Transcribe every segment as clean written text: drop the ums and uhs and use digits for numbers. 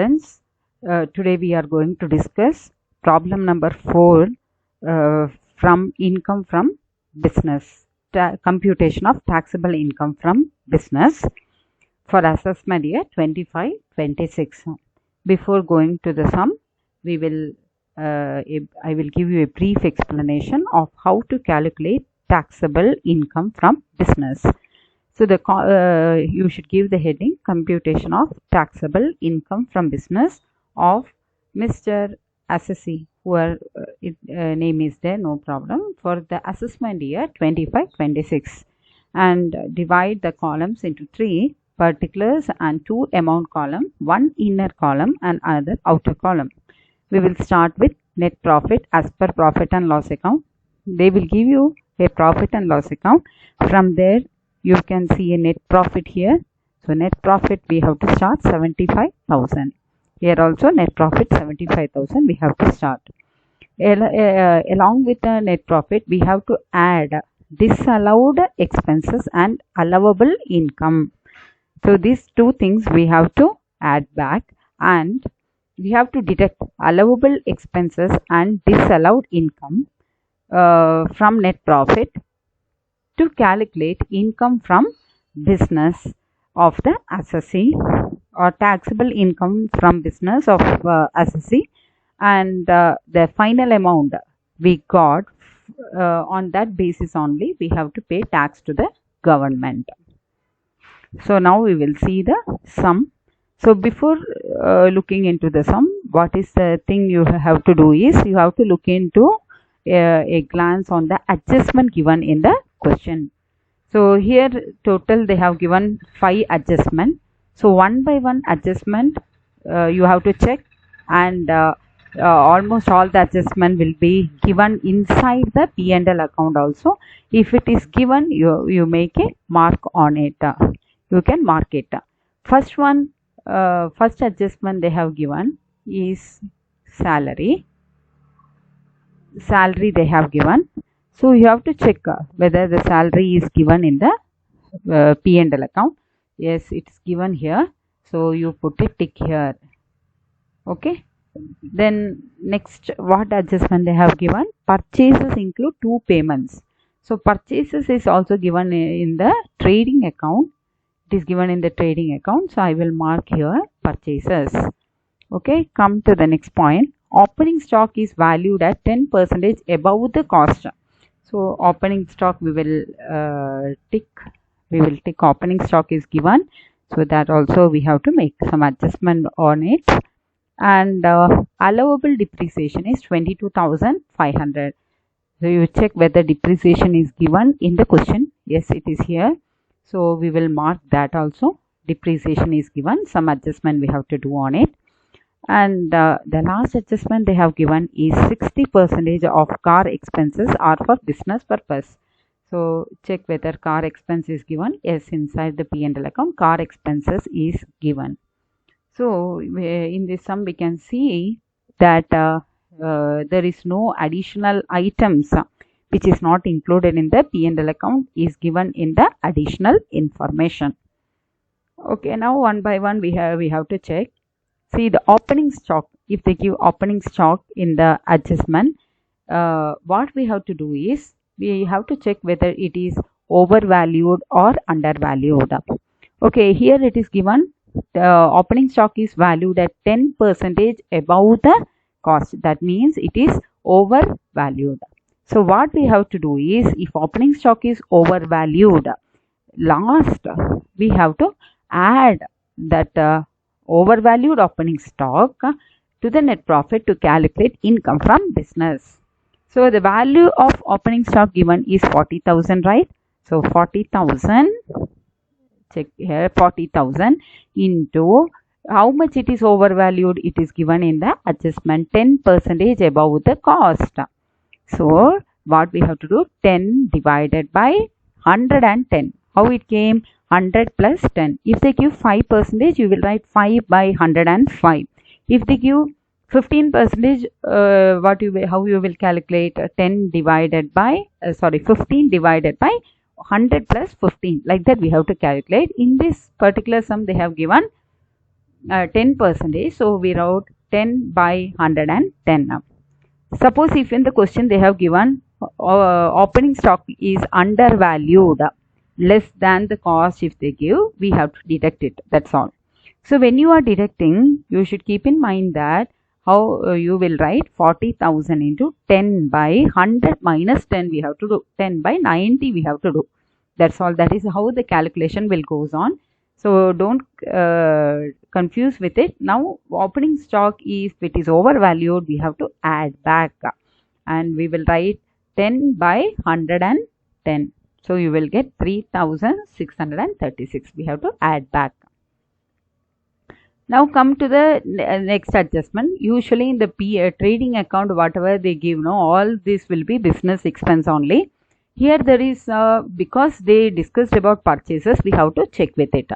students. Today we are going to discuss problem number 4 from income from business, computation of taxable income from business for assessment year 25-26. Before going to the sum, I will give you a brief explanation of how to calculate taxable income from business. So you should give the heading computation of taxable income from business of Mr. Assessee, who name is there, no problem, for the assessment year 25-26, and divide the columns into 3 particulars and 2 amount column, 1 inner column and another outer column. We will start with net profit as per profit and loss account. They will give you a profit and loss account. From there you can see a net profit here. So net profit we have to start 75,000. Here also net profit 75,000 we have to start. Along with the net profit we have to add disallowed expenses and allowable income. So these two things we have to add back, and we have to deduct allowable expenses and disallowed income from net profit to calculate income from business of the assessee, or taxable income from business of assessee, and the final amount we got, on that basis only we have to pay tax to the government. So now we will see the sum. So before looking into the sum, what is the thing you have to do is you have to look into a glance on the adjustment given in the question. So here total they have given 5 adjustment. So one by one adjustment you have to check, and almost all the adjustment will be given inside the P&L account also. If it is given, you make a mark on it. You can mark it. First adjustment they have given is salary. Salary they have given. So you have to check whether the salary is given in the P&L account. Yes, it is given here. So you put a tick here. Okay. Then next, what adjustment they have given? Purchases include 2 payments. So purchases is also given in the trading account. It is given in the trading account. So I will mark here purchases. Okay. Come to the next point. Opening stock is valued at 10% above the cost. So opening stock we will tick. We will tick opening stock is given. So that also we have to make some adjustment on it. And allowable depreciation is 22,500. So you check whether depreciation is given in the question. Yes, it is here. So we will mark that also. Depreciation is given. Some adjustment we have to do on it. And the last adjustment they have given is 60% of car expenses are for business purpose. So check whether car expense is given. Yes, inside the P&L account car expenses is given. So in this sum we can see that there is no additional items which is not included in the P&L account is given in the additional information. Okay, now one by one we have to check. See the opening stock. If they give opening stock in the adjustment, what we have to do is we have to check whether it is overvalued or undervalued. Okay, here it is given the opening stock is valued at 10% above the cost. That means it is overvalued. So what we have to do is, if opening stock is overvalued, last we have to add that overvalued opening stock to the net profit to calculate income from business. So the value of opening stock given is 40,000, right? So 40,000, check here, 40,000 into how much it is overvalued. It is given in the adjustment 10% above the cost. So what we have to do? 10 divided by 110. How it came? 100 plus 10. If they give 5%, you will write 5 by 105. If they give 15%, how you will calculate? 10 divided by 15 divided by 100 plus 15. Like that we have to calculate. In this particular sum they have given 10%. So we wrote 10 by 110. Suppose if in the question they have given opening stock is undervalued, less than the cost, if they give, we have to deduct it. That's all. So when you are deducting, you should keep in mind that how you will write 40,000 into 10 by 100 minus 10 we have to do. 10 by 90 we have to do. That's all. That is how the calculation will goes on. So don't confuse with it. Now opening stock, if it is overvalued, we have to add back, and we will write 10 by 110. So you will get 3,636. We have to add back. Now come to the next adjustment. Usually in the trading account, whatever they give, no, all this will be business expense only. Here there is, because they discussed about purchases, we have to check with it.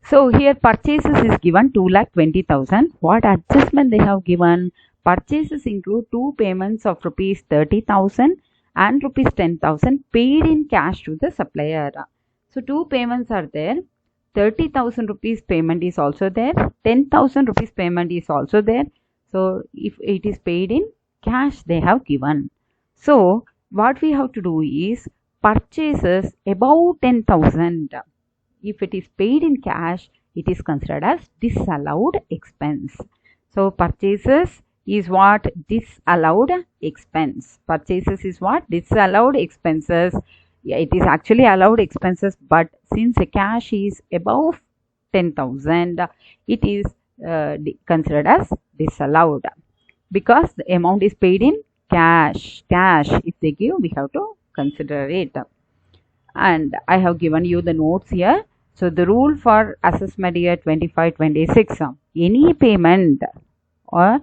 So here purchases is given 2,20,000. What adjustment they have given? Purchases include two payments of rupees 30,000 and rupees 10,000 paid in cash to the supplier. So two payments are there. 30,000 rupees payment is also there. 10,000 rupees payment is also there. So if it is paid in cash, they have given. So what we have to do is purchases above 10,000. If it is paid in cash, it is considered as disallowed expense. So purchases is what? Disallowed expense. Purchases is what? Disallowed expenses. Yeah, it is actually allowed expenses, but since the cash is above 10,000, it is considered as disallowed because the amount is paid in cash. If they give, we have to consider it. And I have given you the notes here. So the rule for assessment year 25-26, any payment or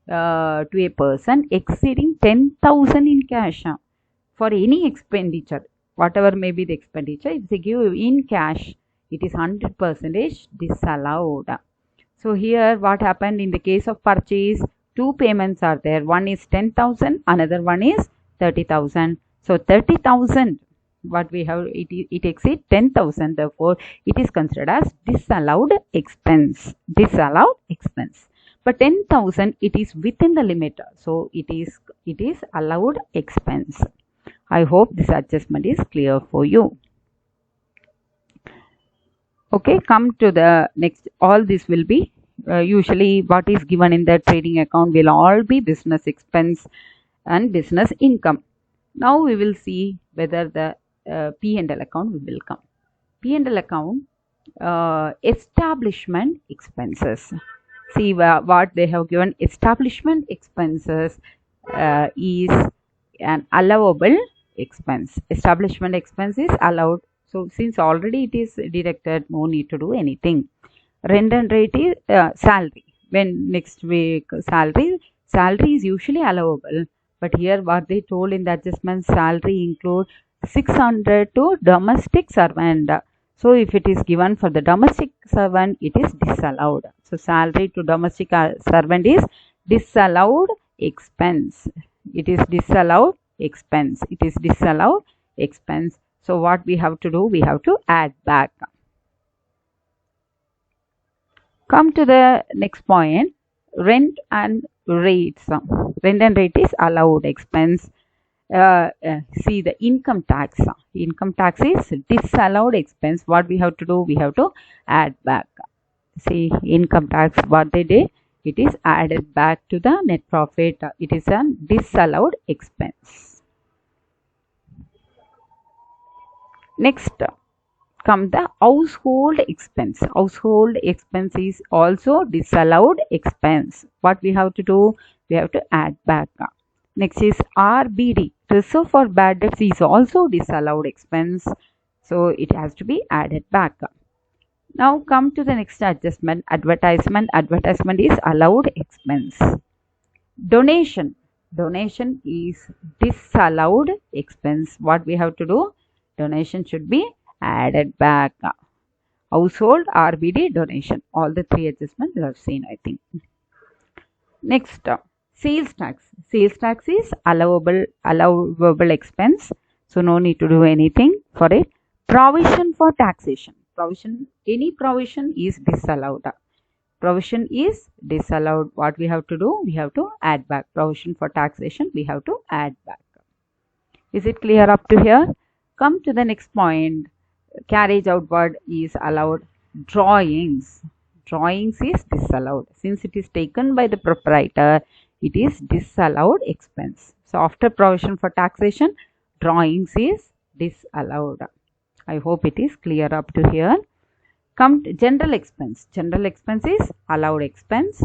to a person exceeding 10,000 in cash for any expenditure, whatever may be the expenditure, if they give in cash, it is 100% disallowed. So here what happened in the case of purchase, two payments are there. One is 10,000, another one is 30,000. So 30,000, what we have, it exceeds 10,000. Therefore, it is considered as disallowed expense. Disallowed expense. But 10,000, it is within the limit. So it is allowed expense. I hope this adjustment is clear for you. Okay, come to the next. All this will be usually what is given in the trading account will all be business expense and business income. Now we will see whether the P&L account will come. P&L account, establishment expenses. See what they have given. Establishment expenses is an allowable expense. Establishment expense is allowed. So since already it is deducted, no need to do anything. Rent and rate is salary. When next week salary is usually allowable. But here what they told in the adjustment, salary include 600 to domestic servant. So if it is given for the domestic servant, it is disallowed. So salary to domestic servant is disallowed expense. It is disallowed expense. It is disallowed expense. So what we have to do? We have to add back. Come to the next point. Rent and rates. Rent and rate is allowed expense. See the income tax. Income tax is disallowed expense. What we have to do? We have to add back. See income tax, what they did? It is added back to the net profit. It is a disallowed expense. Next, come the household expense. Household expense is also disallowed expense. What we have to do? We have to add back. Next is RBD. Reserve for bad debts is also disallowed expense. So it has to be added back. Now come to the next adjustment. Advertisement. Advertisement is allowed expense. Donation. Donation is disallowed expense. What we have to do? Donation should be added back. Household, RBD, donation. All the three adjustments you have seen, I think. Next, sales tax. Sales tax is allowable expense. So no need to do anything for it. Provision for taxation. Provision, any provision is disallowed. Provision is disallowed. What we have to do? We have to add back. Provision for taxation, we have to add back. Is it clear up to here? Come to the next point. Carriage outward is allowed. Drawings. Drawings is disallowed. Since it is taken by the proprietor, it is disallowed expense. So after provision for taxation, drawings is disallowed. I hope it is clear up to here. Come to general expense. General expense is allowed expense.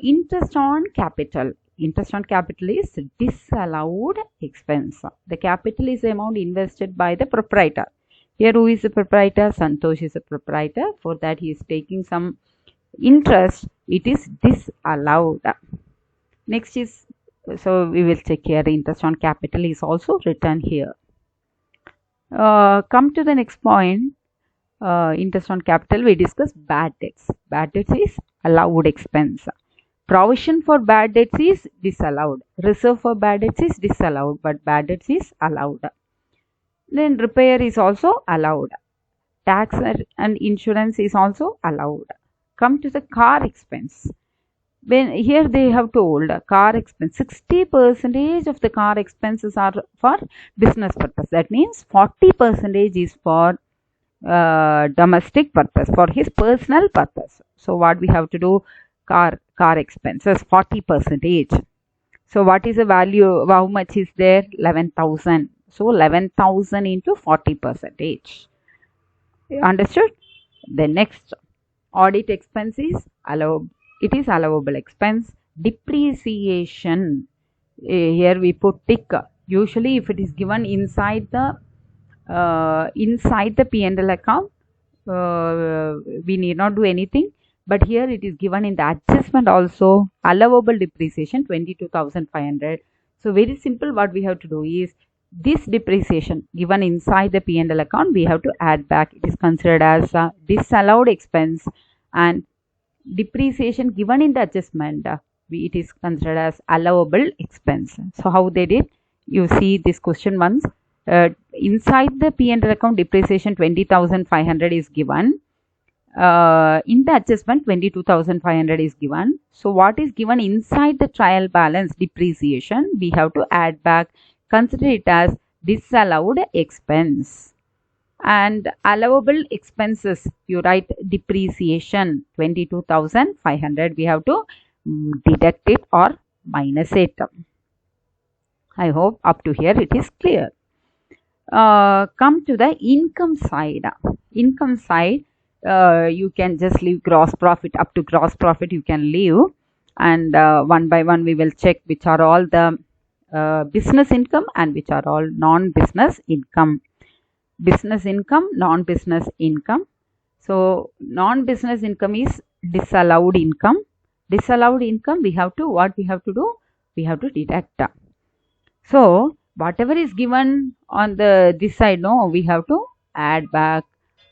Interest on capital. Interest on capital is disallowed expense. The capital is the amount invested by the proprietor. Here who is the proprietor? Santosh is the proprietor. For that he is taking some interest. It is disallowed. Next is, so we will check here, interest on capital is also written here. Come to the next point. Interest on capital, we discuss bad debts. Bad debts is allowed expense. Provision for bad debts is disallowed. Reserve for bad debts is disallowed, but bad debts is allowed. Then repair is also allowed. Tax and insurance is also allowed. Come to the car expense. When here they have told car expense, 60% of the car expenses are for business purpose. That means 40% is for domestic purpose, for his personal purpose. So what we have to do? Car expenses 40%. So what is the value? How much is there? 11,000. So 11,000 into 40%. Understood? The next, audit expense is allowed. It is allowable expense. Depreciation. Here we put tick. Usually if it is given inside the P&L account, we need not do anything. But here it is given in the adjustment also. Allowable depreciation 22,500. So very simple, what we have to do is, this depreciation given inside the P&L account, we have to add back. It is considered as a disallowed expense, and depreciation given in the adjustment, it is considered as allowable expense. So how they did? You see this question once. Inside the P&L account, depreciation 20,500 is given. In the adjustment, 22,500 is given. So what is given inside the trial balance depreciation, we have to add back. Consider it as disallowed expense. And allowable expenses, you write depreciation 22,500. We have to deduct it or minus it. I hope up to here it is clear. Come to the income side. Income side, you can just leave gross profit. Up to gross profit you can leave, and one by one we will check which are all the business income and which are all non-business income. Business income, non-business income. So non-business income is disallowed income. Disallowed income, we have to, what we have to do? We have to deduct. So whatever is given on this side, no, we have to add back.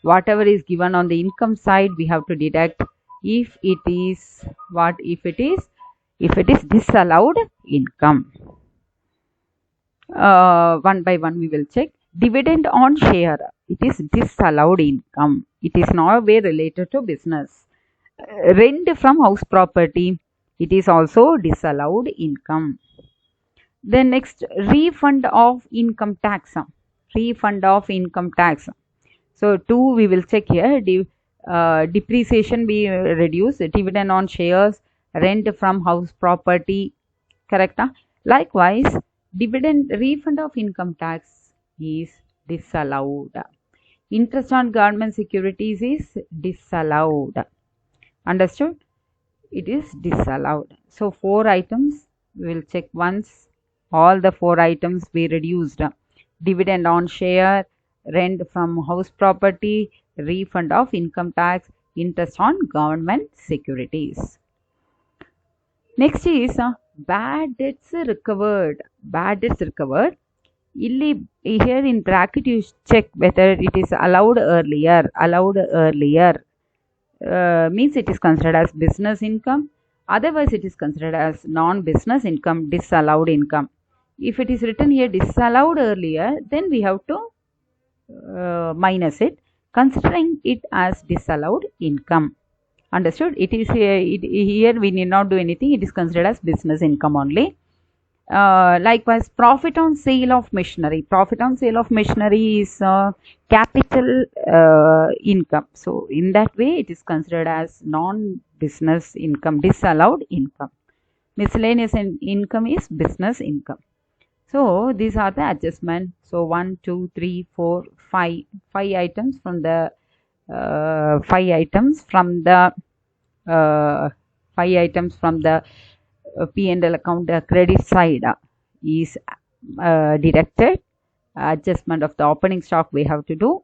Whatever is given on the income side, we have to deduct. If it is what? If it is disallowed income. One by one we will check. Dividend on share, it is disallowed income. It is no way related to business. Rent from house property, it is also disallowed income. Then next, refund of income tax. Refund of income tax. So 2 we will check here. Depreciation we reduce. Dividend on shares, rent from house property. Correct? Likewise, dividend refund of income tax is disallowed. Interest on government securities is disallowed. Understood? It is disallowed. So 4 items we will check once. All the 4 items we reduced. Dividend on share, rent from house property, refund of income tax, interest on government securities. Next is bad debts recovered. Bad debts recovered. Here in bracket you check whether it is allowed earlier. Allowed earlier means it is considered as business income. Otherwise it is considered as non-business income, disallowed income. If it is written here disallowed earlier, then we have to minus it, considering it as disallowed income. Understood? It is here we need not do anything. It is considered as business income only. Likewise, profit on sale of machinery. Profit on sale of machinery is capital income. So in that way, it is considered as non-business income, disallowed income. Miscellaneous income is business income. So these are the adjustments. So 1, 2, 3, 4, 5 items from the 5 items from the 5 items from the P&L account credit side is deducted. Adjustment of the opening stock we have to do.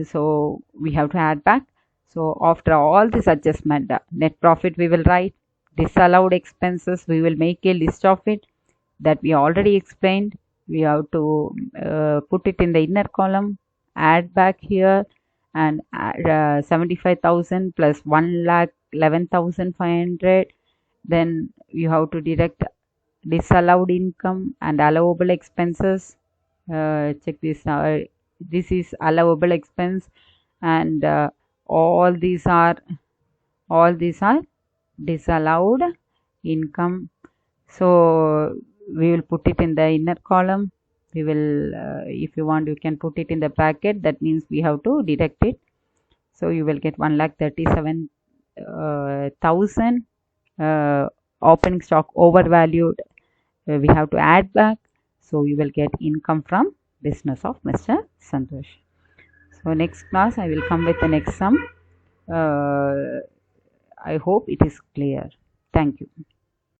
So we have to add back. So after all this adjustment, net profit we will write. Disallowed expenses we will make a list of it, that we already explained. We have to put it in the inner column, add back here, and 75,000 plus 1,11,500. Then you have to deduct disallowed income and allowable expenses. Check this. This is allowable expense, and all these are disallowed income. So we will put it in the inner column. We will, if you want, you can put it in the bracket. That means we have to deduct it. So you will get 1,37,000. Opening stock overvalued. We have to add back. So you will get income from business of Mr. Santosh. So next class I will come with the next sum. I hope it is clear. Thank you.